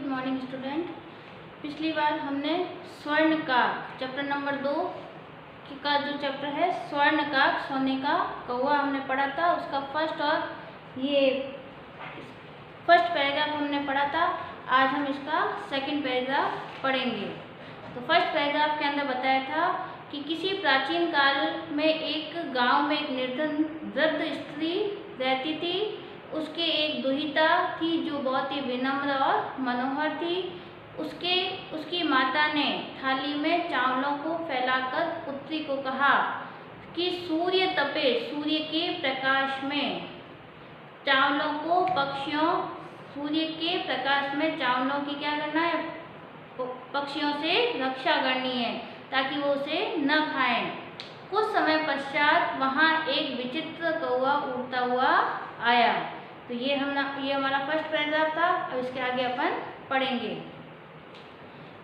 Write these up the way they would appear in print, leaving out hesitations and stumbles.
Good morning student. पिछली बार हमने स्वर्णकाक chapter number 2 का जो चैप्टर है स्वर्णकाक सोने का कौवा हमने पढ़ा था। उसका फर्स्ट पैराग्राफ हमने पढ़ा था। आज हम इसका सेकंड पैराग्राफ पढ़ेंगे। तो फर्स्ट पैराग्राफ के अंदर बताया था कि किसी प्राचीन काल में एक गांव में एक निर्धन वृद्ध स्त्री रहती थी। उसके एक दुहिता थी जो बहुत ही विनम्र और मनोहर थी। उसकी माता ने थाली में चावलों को फैलाकर पुत्री को कहा कि सूर्य तपे सूर्य के प्रकाश में चावलों को सूर्य के प्रकाश में चावलों की क्या करना है, पक्षियों से रक्षा करनी है ताकि वो उसे न खाएं। कुछ समय पश्चात वहाँ एक विचित्र कौवा उड़ता हुआ आया। तो ये हमारा फर्स्ट पैराग्राफ था। अब इसके आगे अपन पढ़ेंगे।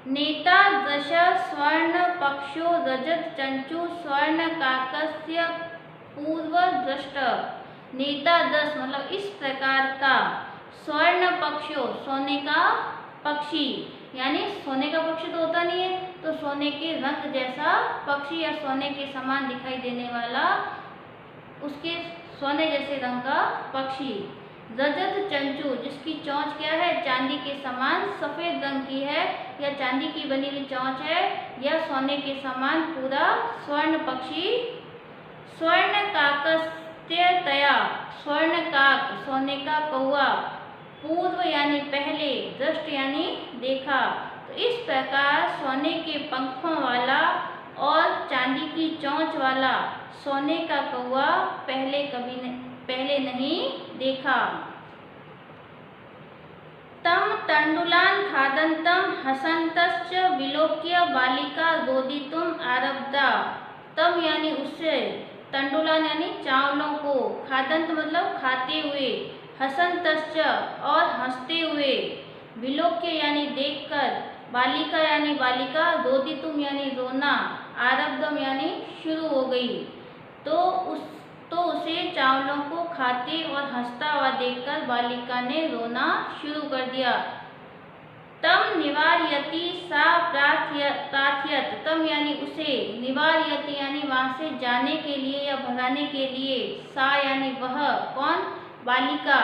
नेता दश स्वर्ण पक्षो रजत चंचु स्वर्ण काकस्य पूर्व दृष्ट। नेता 10 मतलब इस प्रकार का, स्वर्ण पक्षो सोने का पक्षी, यानी सोने का पक्षी तो होता नहीं है, तो सोने के रंग जैसा पक्षी या सोने के समान दिखाई देने वाला, उसके सोने जैसे रंग का पक्षी। रजत चंचू जिसकी चोंच क्या है, चांदी के समान सफेद रंग की है या चांदी की बनी हुई चोंच है या सोने के समान पूरा स्वर्ण पक्षी। स्वर्ण काकस्त्यतया स्वर्ण काक सोने का कौवा, पूर्व यानी पहले, दृष्ट यानी देखा। तो इस प्रकार सोने के पंखों वाला और चांदी की चोंच वाला सोने का कौवा पहले नहीं देखा। तम तंडुलान खादंतम हसंतश्च विलोक्य बालिका रोदितुम आरब्धा। तम यानी उससे, तंडुलान यानी चावलों को, खादंत मतलब खाते हुए, हसंतश्च और हंसते हुए, विलोक्य यानी देखकर, बालिका यानी बालिका, रोदितुम यानी रोना, आरब्धम यानी शुरू हो गई। तो उसे चावलों को खाते और हंसता हुआ देखकर बालिका ने रोना शुरू कर दिया। तम निवार्यति सा प्रार्थयत। तम यानी उसे, निवार्यति यानी वहाँ से जाने के लिए या भगाने के लिए, सा यानी वह, कौन, बालिका,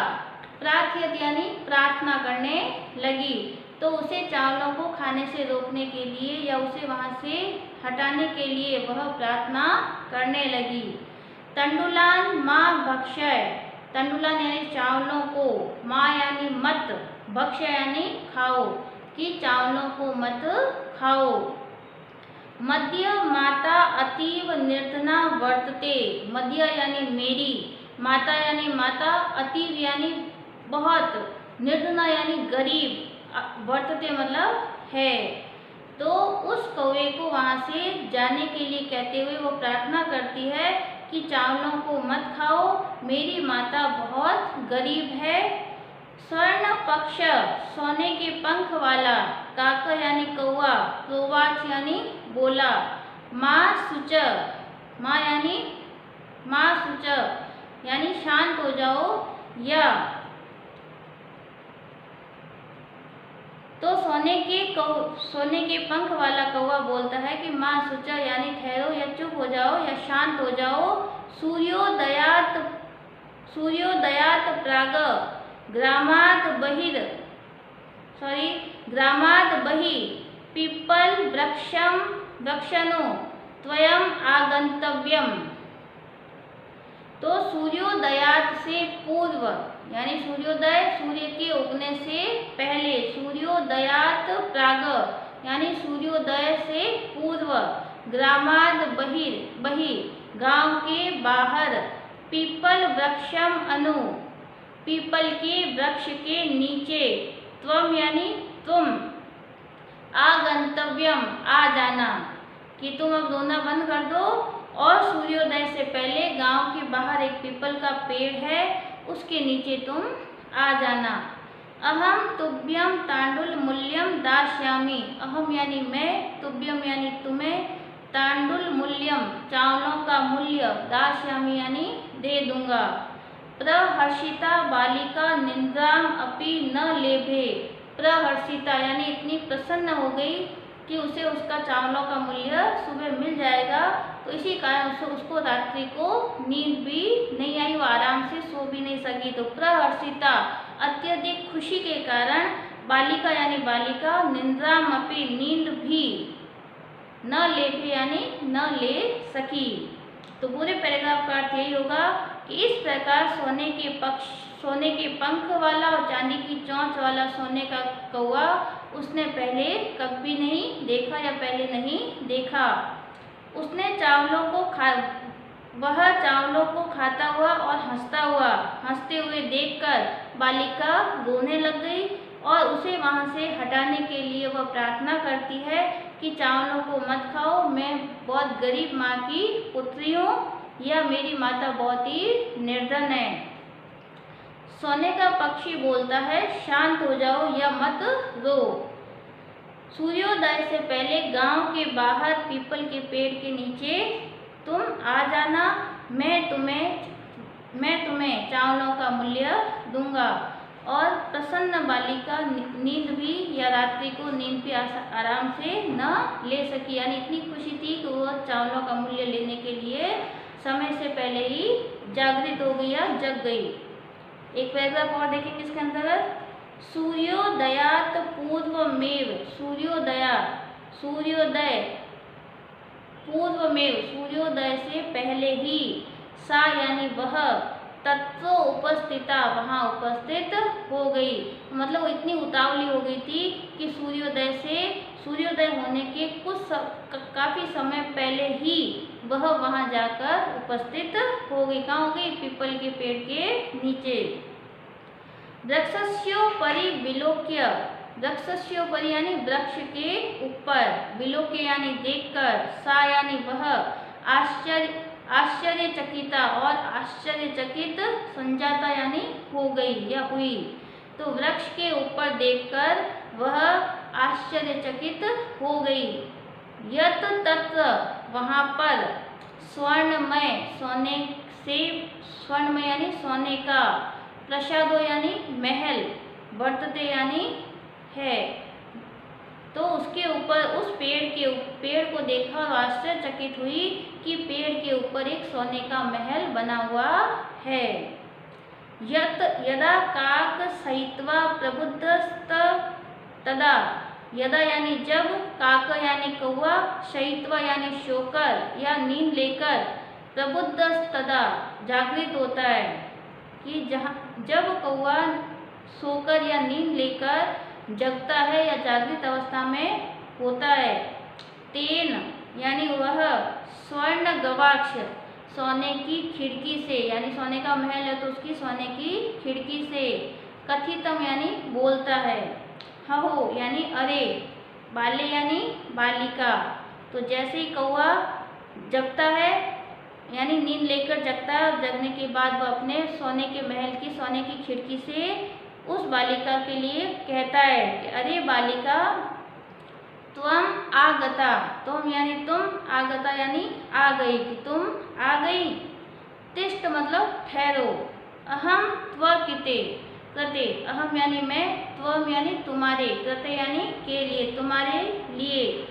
प्रार्थयत यानी प्रार्थना करने लगी। तो उसे चावलों को खाने से रोकने के लिए या उसे वहाँ से हटाने के लिए वह प्रार्थना करने लगी। तंडुलान माँ भक्षय। तंडुलान यानी चावलों को, माँ यानी मत, भक्ष्य यानी खाओ, कि चावलों को मत खाओ। मध्य माता अतीव निर्धना वर्तते। मध्य यानी मेरी, माता यानी माता, अतीव यानी बहुत, निर्धना यानी गरीब, वर्तते मतलब है। तो उस कौवे को वहाँ से जाने के लिए कहते हुए वो प्रार्थना करती है कि चावलों को मत खाओ, मेरी माता बहुत गरीब है। स्वर्ण पक्ष सोने के पंख वाला, काक यानी कौवा, प्रोवाच यानी बोला, माँ सुच, माँ सुच यानी शांत हो जाओ, या तो सोने के पंख वाला कौवा बोलता है कि माँ सुचा यानी ठहरो या चुप हो जाओ या शांत हो जाओ। सूर्योदयात प्राग ग्रामाद बहि पीपल वृक्षनो त्वयम् आगंतव्यम। तो सूर्योदयात से पूर्व यानी सूर्योदय, सूर्य के उगने से पहले, सूर्योदयात प्राग यानी सूर्योदय से पूर्व, ग्रामाद बहि गांव के बाहर, पीपल वृक्षम अनु पीपल के वृक्ष के नीचे, त्वम यानी तुम, आगंतव्यम आ जाना, कि तुम अब रोना बंद कर दो और सूर्योदय से पहले गांव के बाहर एक पीपल का पेड़ है, उसके नीचे तुम आ जाना। अहम तुभ्यम तांडुल मूल्यम दास्यामि। अहम यानी मैं, तुभ्यम यानी तुम्हें, तांडुल मूल्यम चावलों का मूल्य, दास्यामि यानी दे दूंगा। प्रहर्षिता बालिका निंद्राम अपि न लेभे। प्रहर्षिता यानी इतनी प्रसन्न हो गई कि उसे उसका चावलों का मूल्य सुबह मिल जाएगा। तो इसी कारण उसको रात्रि को नींद भी नहीं आई, वो आराम से सो भी नहीं सकी। तो प्रहर्षिता अत्यधिक खुशी के कारण बालिका यानी बालिका निद्रामपि नींद भी न लेभे यानी न ले सकी। तो पूरे पैराग्राफ का अर्थ यही होगा कि इस प्रकार सोने के पंख वाला और चांदी की चोंच वाला सोने का कौवा उसने पहले कभी नहीं देखा या पहले नहीं देखा। उसने वह चावलों को खाता हुआ और हंसते हुए देखकर बालिका रोने लग गई और उसे वहाँ से हटाने के लिए वह प्रार्थना करती है कि चावलों को मत खाओ, मैं बहुत गरीब माँ की पुत्री हूँ, या मेरी माता बहुत ही निर्धन है। सोने का पक्षी बोलता है, शांत हो जाओ या मत रो। सूर्योदय से पहले गांव के बाहर पीपल के पेड़ के नीचे तुम आ जाना, मैं तुम्हें चावलों का मूल्य दूंगा। और प्रसन्न बालिका नींद भी या रात्रि को नींद भी आराम से न ले सकी, यानी इतनी खुशी थी कि वो चावलों का मूल्य लेने के लिए समय से पहले ही जागृत हो गई या जग गई। एक पैराग्राफ और देखें किसके अंतर्गत, सूर्योदयात पूर्वमेव, सूर्योदय से पहले ही, सा यानी वह, तत्व उपस्थिता वहाँ उपस्थित हो गई। मतलब वो इतनी उतावली हो गई थी कि सूर्योदय होने के काफी समय पहले ही वह वहाँ जाकर उपस्थित हो गई। कहाँ हो गई, पीपल के पेड़ के नीचे। वृक्षस्योपरि विलोक्य, वृक्षस्योपरि यानी वृक्ष के ऊपर, विलोक्य यानी देखकर, सा यानी वह, आश्चर्यचकिता और आश्चर्यचकित, संजाता यानी हो गई या हुई। तो वृक्ष के ऊपर देखकर वह आश्चर्यचकित हो गई। यत तत्र वहाँ पर, स्वर्णमय यानी सोने का, प्रसादो यानी महल, वर्तते यानी है। तो उसके ऊपर उस पेड़ को देखा और आश्चर्यचकित हुई कि पेड़ के ऊपर एक सोने का महल बना हुआ है। यदा काक सहित्वा प्रबुद्धस्त तदा, यदा यानी जब, काक यानी कौवा, शयित्वा यानी सोकर या नींद लेकर, प्रबुद्धस्तदा जागृत होता है कि जब कौवा सोकर या नींद लेकर जगता है या जागृत अवस्था में होता है। तेन यानी वह, स्वर्ण गवाक्ष सोने की खिड़की से, यानी सोने का महल है तो उसकी सोने की खिड़की से, कथितम यानी बोलता है, हो यानी अरे, बाले यानी बालिका। तो जैसे ही कौवा जगता है यानी नींद लेकर जगता है और जगने के बाद वह अपने सोने के महल की सोने की खिड़की से उस बालिका के लिए कहता है कि अरे बालिका, त्वम आगता, तुम यानी तुम, आगता यानी आ गई, कि तुम आ गई। तिष्ठ मतलब ठहरो। अहम त्व कृते, अहम यानी मैं, त्वम यानी तुम्हारे, कृते यानी के लिए, तुम्हारे लिए।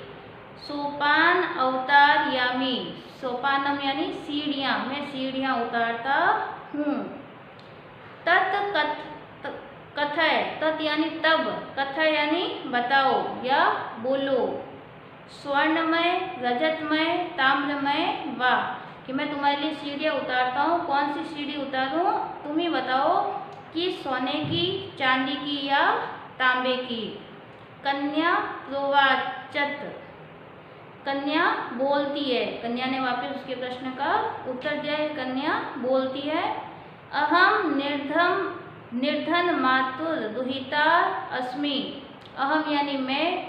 सोपान अवतार यामी, सोपानम यानी सीढ़ियाँ, मैं सीढ़ियाँ उतारता हूँ। कथय, तत् यानी तब, कथय यानी बताओ या बोलो। स्वर्णमय, रजतमय, ताम्रमय वा, कि मैं तुम्हारे लिए सीढ़ियाँ उतारता हूँ। कौन सी सीढ़ी उतारूँ, तुम ही बताओ कि सोने की, चांदी की या तांबे की। कन्या प्रोवाचत, कन्या बोलती है, कन्या ने वापस उसके प्रश्न का उत्तर दिया है। कन्या बोलती है, अहम निर्धन मातुर दुहिता अस्मि, अहम यानी मैं,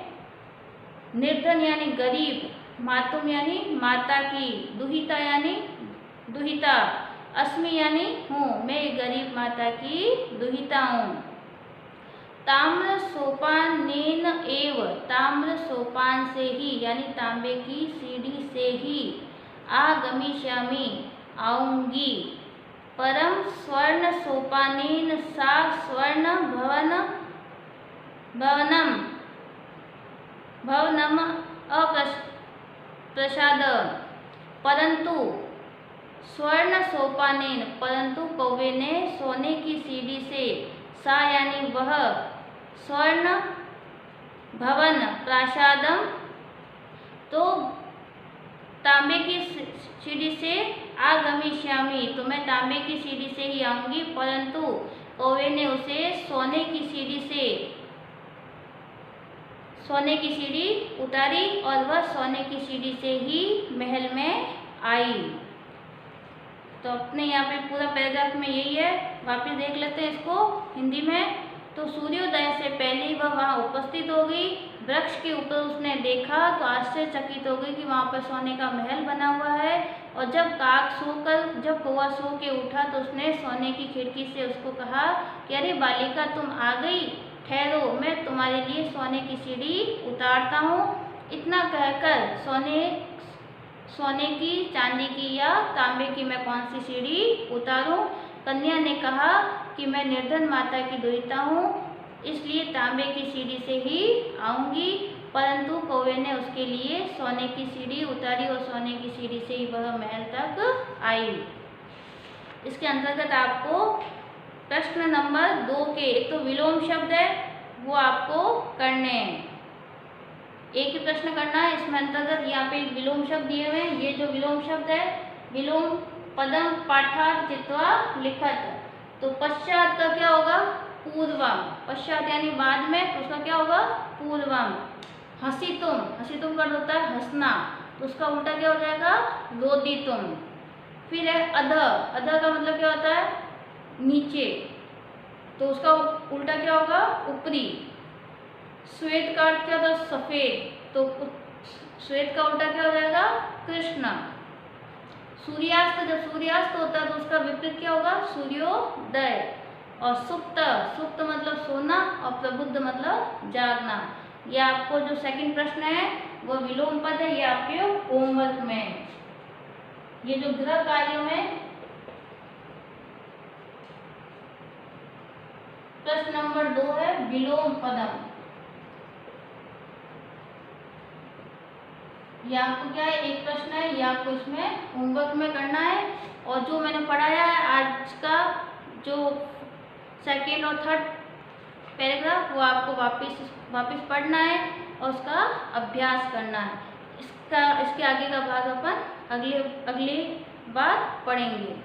निर्धन यानी गरीब, मातुम यानी माता की, दुहिता यानी दुहिता, अस्मि यानी हूँ, मैं गरीब माता की दुहिता हूँ। ताम्र सोपानेन एव, ताम्र सोपान से ही यानी तांबे की सीढ़ी से ही, आगमिष्यामि आऊंगी। परम स्वर्ण सोपानेन सा स्वर्ण भवन भवनम भवनम प्रसाद, परंतु स्वर्ण सोपानेन, परंतु कौवे ने सोने की सीढ़ी से, सा यानी वह, स्वर्ण भवन प्रासादम, तो तांबे की सीढ़ी से आगमिष्यामि, तो मैं तांबे की सीढ़ी से ही आऊंगी, परंतु कौवे ने उसे सोने की सीढ़ी से, सोने की सीढ़ी उतारी और वह सोने की सीढ़ी से ही महल में आई। तो अपने यहाँ पे पूरा पैराग्राफ में यही है, वापस देख लेते हैं इसको हिंदी में। तो सूर्योदय से पहले ही वह वहाँ उपस्थित हो गई, वृक्ष के ऊपर उसने देखा तो आश्चर्यचकित हो गई कि वहाँ पर सोने का महल बना हुआ है। और जब कौवा सो के उठा तो उसने सोने की खिड़की से उसको कहा कि अरे बालिका, तुम आ गई, ठहरो, मैं तुम्हारे लिए सोने की सीढ़ी उतारता हूँ। इतना कहकर सोने की, चांदी की या तांबे की मैं कौन सी सीढ़ी उतारूं? कन्या ने कहा कि मैं निर्धन माता की दुहिता हूँ, इसलिए तांबे की सीढ़ी से ही आऊँगी। परंतु कौवे ने उसके लिए सोने की सीढ़ी उतारी और सोने की सीढ़ी से ही वह महल तक आई। इसके अंतर्गत आपको प्रश्न नंबर 2 के, एक तो विलोम शब्द है वो आपको करने हैं, एक ही प्रश्न करना है। इसमें अंतर्गत यहाँ पे विलोम शब्द दिए हुए हैं। ये जो विलोम शब्द है, विलोम पदम पाठार्थ चित्वा लिखत, तो पश्चात का क्या होगा? पूर्वम। पश्चात यानी बाद में, तो उसका क्या होगा? पूर्वम। हसितुम, हसितुम का होता है हंसना, तो उसका उल्टा क्या हो जाएगा? रोदितुम। फिर है अध, अध का मतलब क्या होता है? नीचे, तो उसका उल्टा क्या होगा? ऊपरी। श्वेत का अर्थ क्या होता है? सफेद, तो श्वेत का उल्टा क्या हो जाएगा? कृष्ण। सूर्यास्त, जब सूर्यास्त होता है तो उसका विपरीत क्या होगा? सूर्योदय। और सुप्त, सुप्त मतलब सोना और प्रबुद्ध मतलब जागना। ये आपको जो सेकंड प्रश्न है वो विलोम पद है, ये आपके होमवर्क में है। ये जो गृह कार्यों में प्रश्न नंबर 2 है विलोम पदम। ये आपको क्या है? एक प्रश्न है, ये आपको इसमें होमवर्क में करना है। और जो मैंने पढ़ाया है आज का जो सेकेंड और थर्ड पैराग्राफ, वो आपको वापस पढ़ना है और उसका अभ्यास करना है। इसके आगे का भाग अपन अगली बार पढ़ेंगे।